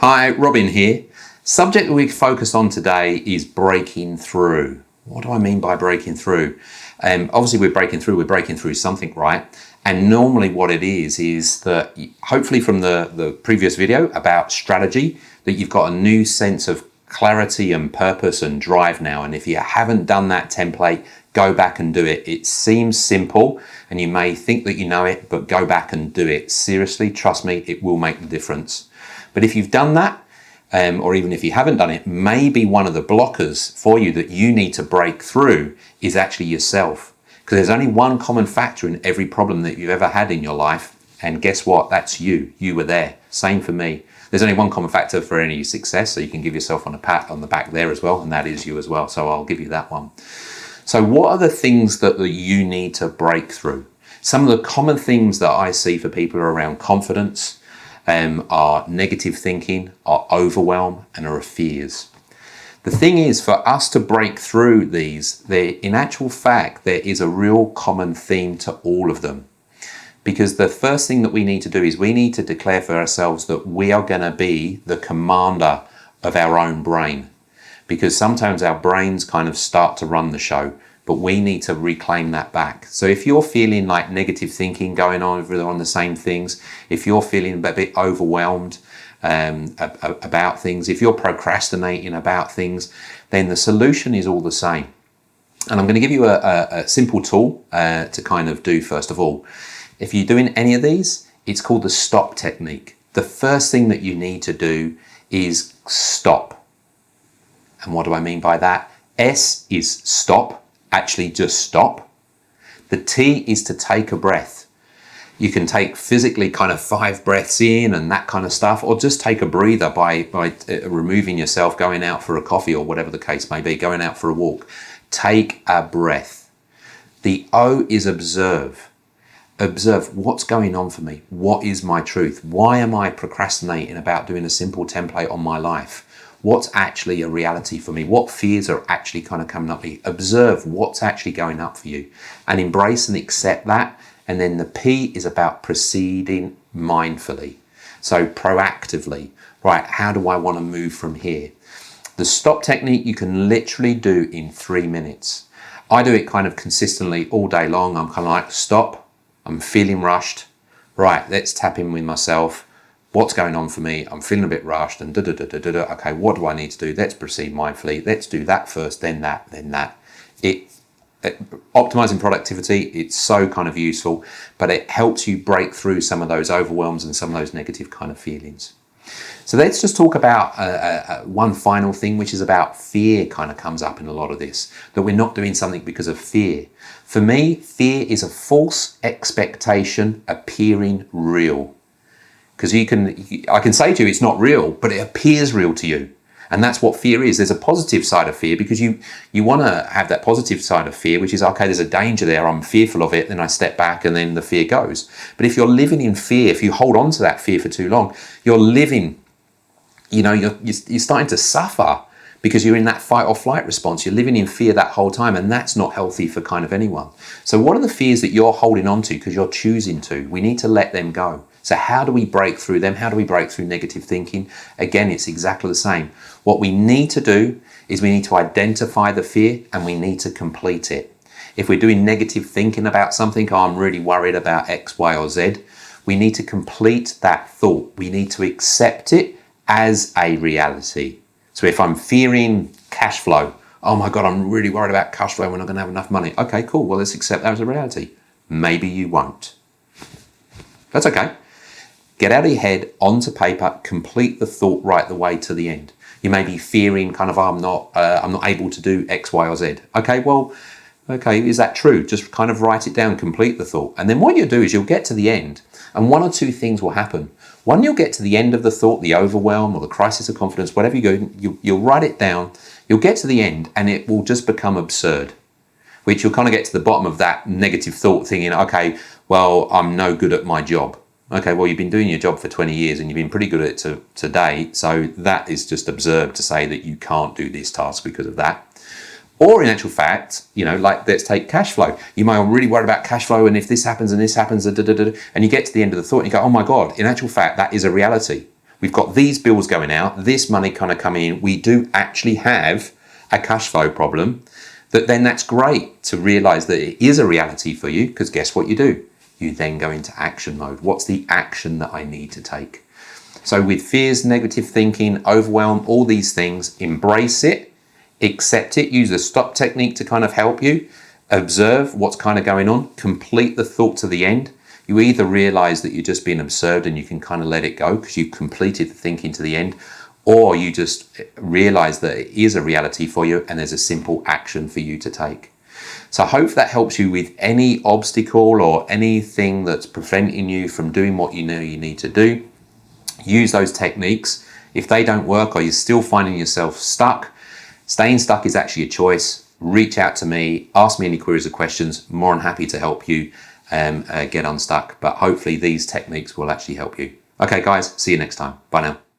Hi, Robin here. Subject that we focus on today is breaking through. What do I mean by breaking through? Obviously we're breaking through something, right? And normally what it is that hopefully from the previous video about strategy, that you've got a new sense of clarity and purpose and drive now. And if you haven't done that template, go back and do it. It seems simple and you may think that you know it, but go back and do it. Seriously, trust me, it will make the difference. But if you've done that, or even if you haven't done it, maybe one of the blockers for you that you need to break through is actually yourself. Because there's only one common factor in every problem that you've ever had in your life. And guess what? That's you. You were there. Same for me. There's only one common factor for any success, so you can give yourself a pat on the back there as well, and that is you as well. So I'll give you that one. So what are the things that you need to break through? Some of the common things that I see for people are around confidence, are negative thinking, are overwhelm, and are fears. The thing is, for us to break through these, in actual fact, there is a real common theme to all of them. Because the first thing that we need to do is we need to declare for ourselves that we are going to be the commander of our own brain. Because sometimes our brains kind of start to run the show, but we need to reclaim that back. So if you're feeling like negative thinking going on the same things, if you're feeling a bit overwhelmed about things, if you're procrastinating about things, then the solution is all the same. And I'm going to give you a simple tool to kind of do first of all. If you're doing any of these, it's called the stop technique. The first thing that you need to do is stop. And what do I mean by that? S is stop. Actually just stop. The T is to take a breath. You can take physically kind of 5 breaths in and that kind of stuff, or just take a breather by removing yourself, going out for a coffee or whatever the case may be, going out for a walk. Take a breath. The O is observe. Observe what's going on for me. What is my truth? Why am I procrastinating about doing a simple template on my life? What's actually a reality for me? What fears are actually kind of coming up for you? Observe what's actually going up for you and embrace and accept that. And then the P is about proceeding mindfully. So proactively, right? How do I want to move from here? The stop technique you can literally do in 3 minutes. I do it kind of consistently all day long. I'm kind of like, stop, I'm feeling rushed. Right, let's tap in with myself. What's going on for me? I'm feeling a bit rushed and da-da-da-da-da-da. Okay, what do I need to do? Let's proceed mindfully. Let's do that first, then that, then that. Optimizing productivity, it's so kind of useful, but it helps you break through some of those overwhelms and some of those negative kind of feelings. So let's just talk about one final thing, which is about fear kind of comes up in a lot of this, that we're not doing something because of fear. For me, fear is a false expectation appearing real. Because I can say to you it's not real, but it appears real to you. And that's what fear is. There's a positive side of fear because you want to have that positive side of fear, which is, okay, there's a danger there, I'm fearful of it, then I step back and then the fear goes. But if you're living in fear, if you hold on to that fear for too long, you're living, you're starting to suffer because you're in that fight or flight response. You're living in fear that whole time, and that's not healthy for kind of anyone. So what are the fears that you're holding on to because you're choosing to? We need to let them go. So how do we break through them? How do we break through negative thinking? Again, it's exactly the same. What we need to do is we need to identify the fear and we need to complete it. If we're doing negative thinking about something, I'm really worried about X, Y, or Z, we need to complete that thought. We need to accept it as a reality. So if I'm fearing cash flow, oh my God, I'm really worried about cash flow, we're not going to have enough money. Okay, cool. Well, let's accept that as a reality. Maybe you won't. That's okay. Get out of your head, onto paper, complete the thought right the way to the end. You may be fearing kind of, I'm not able to do X, Y, or Z. Okay, is that true? Just kind of write it down, complete the thought. And then what you'll do is you'll get to the end and one or two things will happen. One, you'll get to the end of the thought, the overwhelm or the crisis of confidence, whatever you go, you'll write it down, you'll get to the end and it will just become absurd, which you'll kind of get to the bottom of that negative thought thinking, okay, well, I'm no good at my job. Okay, well, you've been doing your job for 20 years and you've been pretty good at it today. So that is just absurd to say that you can't do this task because of that. Or in actual fact, like let's take cash flow. You might really worry about cash flow and if this happens and this happens, and you get to the end of the thought and you go, oh my God, in actual fact, that is a reality. we've got these bills going out, this money kind of coming in, we do actually have a cash flow problem, then that's great to realize that it is a reality for you, because guess what you do? You then go into action mode. What's the action that I need to take? So with fears, negative thinking, overwhelm, all these things, embrace it, accept it, use the stop technique to kind of help you, observe what's kind of going on, complete the thought to the end. You either realize that you're just being observed and you can kind of let it go because you've completed the thinking to the end, or you just realize that it is a reality for you and there's a simple action for you to take. So I hope that helps you with any obstacle or anything that's preventing you from doing what you know you need to do. Use those techniques. If they don't work or you're still finding yourself stuck, staying stuck is actually a choice. Reach out to me, ask me any queries or questions. More than happy to help you get unstuck. But hopefully these techniques will actually help you. Okay, guys, see you next time. Bye now.